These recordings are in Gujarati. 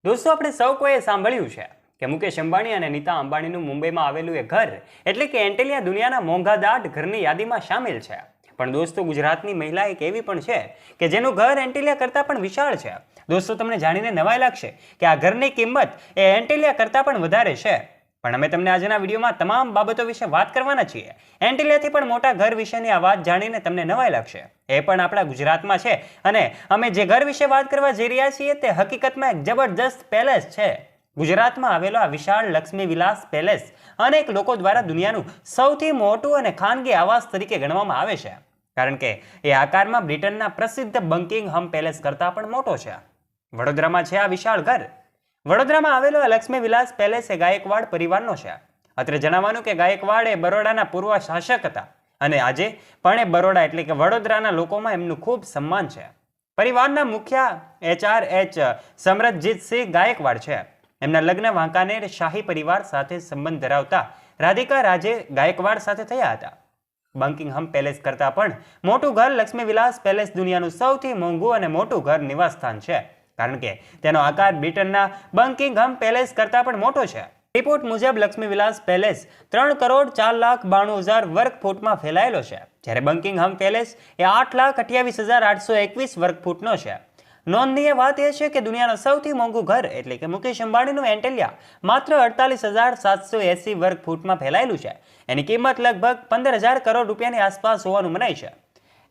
દોસ્તો, આપણે સૌ કોઈએ સાંભળ્યું છે કે મુકેશ અંબાણી અને નીતા અંબાણીનું મુંબઈમાં આવેલું એ ઘર એટલે કે એન્ટેલિયા દુનિયાના મોંઘાદાટ ઘરની યાદીમાં સામેલ છે. પણ દોસ્તો, ગુજરાતની મહિલા એક એવી પણ છે કે જેનું ઘર એન્ટેલિયા કરતાં પણ વિશાળ છે. દોસ્તો, તમને જાણીને નવાઈ લાગશે કે આ ઘરની કિંમત એ એન્ટેલિયા કરતાં પણ વધારે છે. પણ અમે તમને આજના વિડીયોમાં તમામ બાબતો વિશે વાત કરવાના છીએ. એન્ટેલિયાથી પણ મોટા ઘર વિશેની આ વાત જાણીને તમને નવાઈ લાગશે. એ પણ આપણા ગુજરાતમાં છે અને અમે જે ઘર વિશે વાત કરવા જઈ રહ્યા છીએ તે હકીકતમાં એક જબરજસ્ત પેલેસ છે. ગુજરાતમાં આવેલો આ વિશાળ લક્ષ્મી વિલાસ પેલેસ અનેક લોકો દ્વારા દુનિયાનું સૌથી મોટું અને ખાનગી આવાસ તરીકે ગણવામાં આવે છે, કારણ કે એ આકારમાં બ્રિટનના પ્રસિદ્ધ બકિંગહામ પેલેસ કરતાં પણ મોટો છે. વડોદરામાં છે આ વિશાળ ઘર. વડોદરામાં આવેલો આ લક્ષ્મી વિલાસ પેલેસ એ ગાયકવાડ પરિવારનો છે. અત્રે જણાવવાનું કે ગાયકવાડ એ બરોડાના પૂર્વ શાસક હતા અને આજે પણ એ બરોડા એટલે કે વડોદરાના લોકોમાં એમનું ખૂબ સન્માન છે. પરિવારના મુખ્ય HRH સમરજીતસિંહ ગાયકવાડ છે. એમના લગ્ન વાંકાનેર શાહી પરિવાર સાથે સંબંધ ધરાવતા રાધિકા રાજે ગાયકવાડ સાથે થયા હતા. બકિંગહામ પેલેસ કરતાં પણ મોટું ઘર લક્ષ્મી વિલાસ પેલેસ દુનિયાનું સૌથી મોંઘું અને મોટું ઘર નિવાસસ્થાન છે, કારણ કે તેનો આકાર બ્રિટનના બકિંગહામ પેલેસ કરતાં પણ મોટો છે. રિપોર્ટ મુજબ લક્ષ્મી વિલાસ પેલેસ 3,04,92,000 વર્ગ ફૂટમાં ફેલાયેલો છે, જ્યારે બકિંગહામ પેલેસ એ 8,28,821 વર્ગ ફૂટનો છે. નોંધનીય વાત એ છે કે દુનિયાનું સૌથી મોંઘું ઘર એટલે કે મુકેશ અંબાણીનું એન્ટેલિયા માત્ર 48,780 વર્ગ ફૂટમાં ફેલાયેલું છે. એની કિંમત લગભગ 15,000 કરોડ રૂપિયાની આસપાસ હોવાનું મનાય છે.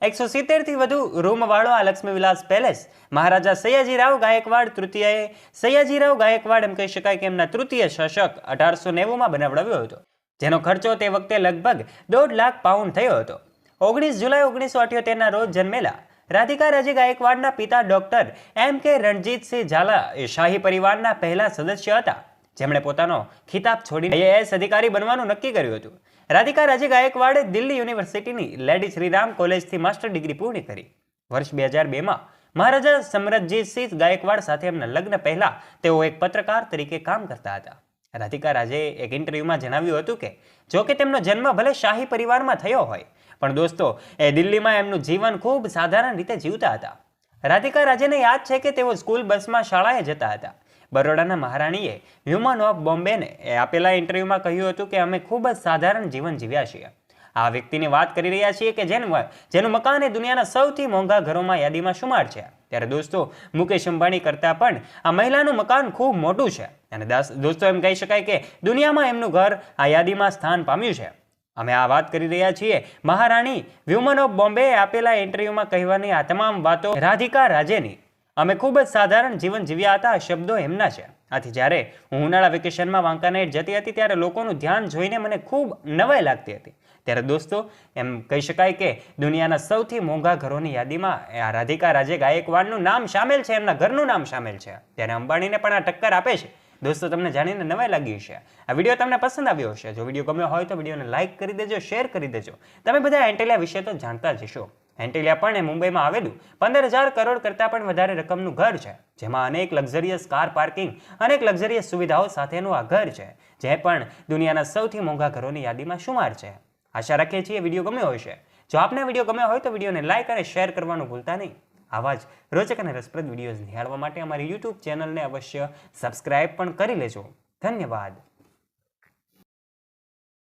170થી વધુ રૂમવાળો આ લક્ષ્મી વિલાસ પેલેસ મહારાજા સયાજીરાવ ગાયકવાડ તૃતીયએ સયાજીરાવ ગાયકવાડ એમ કહી શકાય કે એમના તૃતીય શાસક 1890માં બનાવડાવ્યો હતો, જેનો ખર્ચો તે વખતે લગભગ 1.5 લાખ પાઉન્ડ થયો હતો. 19 જુલાઈ 1978ના રોજ જન્મેલા રાધિકા રાજે ગાયકવાડના પિતા ડોક્ટર MK રણજીતસિંહ ઝાલા એ શાહી પરિવારના પહેલા સદસ્ય હતા, જેમણે પોતાનો ખિતાબ છોડીને IAS અધિકારી બનવાનું નક્કી કર્યું હતું. રાધિકા રાજે ગાયકવાડે દિલ્હી યુનિવર્સિટીની લેડી શ્રીરામ કોલેજથી માસ્ટર ડિગ્રી પૂર્ણ કરી. વર્ષ 2002માં મહારાજા સમરજીતસિંહ ગાયકવાડ સાથે એમના લગ્ન પહેલા તેઓ એક પત્રકાર તરીકે કામ કરતા હતા. રાધિકા રાજે એક ઇન્ટરવ્યુમાં જણાવ્યું હતું કે જો કે તેમનો જન્મ ભલે શાહી પરિવારમાં થયો હોય, પણ દોસ્તો, એ દિલ્હીમાં એમનું જીવન ખૂબ સાધારણ રીતે જીવતા હતા. રાધિકા રાજેને યાદ છે કે તેઓ સ્કૂલ બસમાં શાળાએ જતા હતા. બરોડાના મહારાણીએ હ્યુમન ઓફ બોમ્બેને આપેલા ઇન્ટરવ્યુમાં કહ્યું હતું કે અમે ખૂબ જ સાધારણ જીવન જીવ્યા છીએ. આ વ્યક્તિની વાત કરી રહ્યા છીએ કે જેનું મકાન એ દુનિયાના સૌથી મોંઘા ઘરોમાં યાદીમાં શુમાર છે. ત્યારે દોસ્તો, મુકેશ અંબાણી કરતાં પણ આ મહિલાનું મકાન ખૂબ મોટું છે અને દોસ્તો, એમ કહી શકાય કે દુનિયામાં એમનું ઘર આ યાદીમાં સ્થાન પામ્યું છે. અમે આ વાત કરી રહ્યા છીએ મહારાણી વ્યુમન ઓફ બોમ્બે આપેલા ઇન્ટરવ્યુમાં કહેવાની આ તમામ વાતો રાધિકા રાજેની. અમે ખૂબ જ સાધારણ જીવન જીવ્યા હતા, શબ્દો એમના છે. આથી જ્યારે હું ઉનાળા વેકેશનમાં વાંકાનેર જતી હતી ત્યારે લોકોનું ધ્યાન જોઈને મને ખૂબ નવાઈ લાગતી હતી. ત્યારે દોસ્તો, એમ કહી શકાય કે દુનિયાના સૌથી મોંઘા ઘરોની યાદીમાં આ રાધિકા રાજે ગાયકવાડનું નામ સામેલ છે, એમના ઘરનું નામ સામેલ છે. ત્યારે અંબાણીને પણ આ ટક્કર આપે છે. દોસ્તો, તમને જાણીને નવાઈ લાગી છે. આ વિડીયો તમને પસંદ આવ્યો હશે. જો વિડીયો ગમ્યો હોય તો વિડીયોને લાઇક કરી દેજો, શેર કરી દેજો. તમે બધા એન્ટેલિયા વિશે તો જાણતા જ હશો. એન્ટેલિયા પણ એ મુંબઈમાં આવેલું 15,000 કરોડ કરતાં પણ વધારે રકમનું ઘર છે, જેમાં અનેક લક્ઝરિયસ કાર પાર્કિંગ, અનેક લક્ઝરિયસ સુવિધાઓ સાથેનું આ ઘર છે, જે પણ દુનિયાના સૌથી મોંઘા ઘરોની યાદીમાં શુમાર છે. આશા રાખીએ છીએ વિડીયો ગમ્યો હશે. જો આપને વિડીયો ગમ્યો હોય તો વિડીયોને લાઇક અને શેર કરવાનું ભૂલતા નહીં. આવા જ રોચક અને રસપ્રદ વિડીયોઝ નિહાળવા માટે અમારી YouTube ચેનલને અવશ્ય સબસ્ક્રાઇબ પણ કરી લેજો. ધન્યવાદ.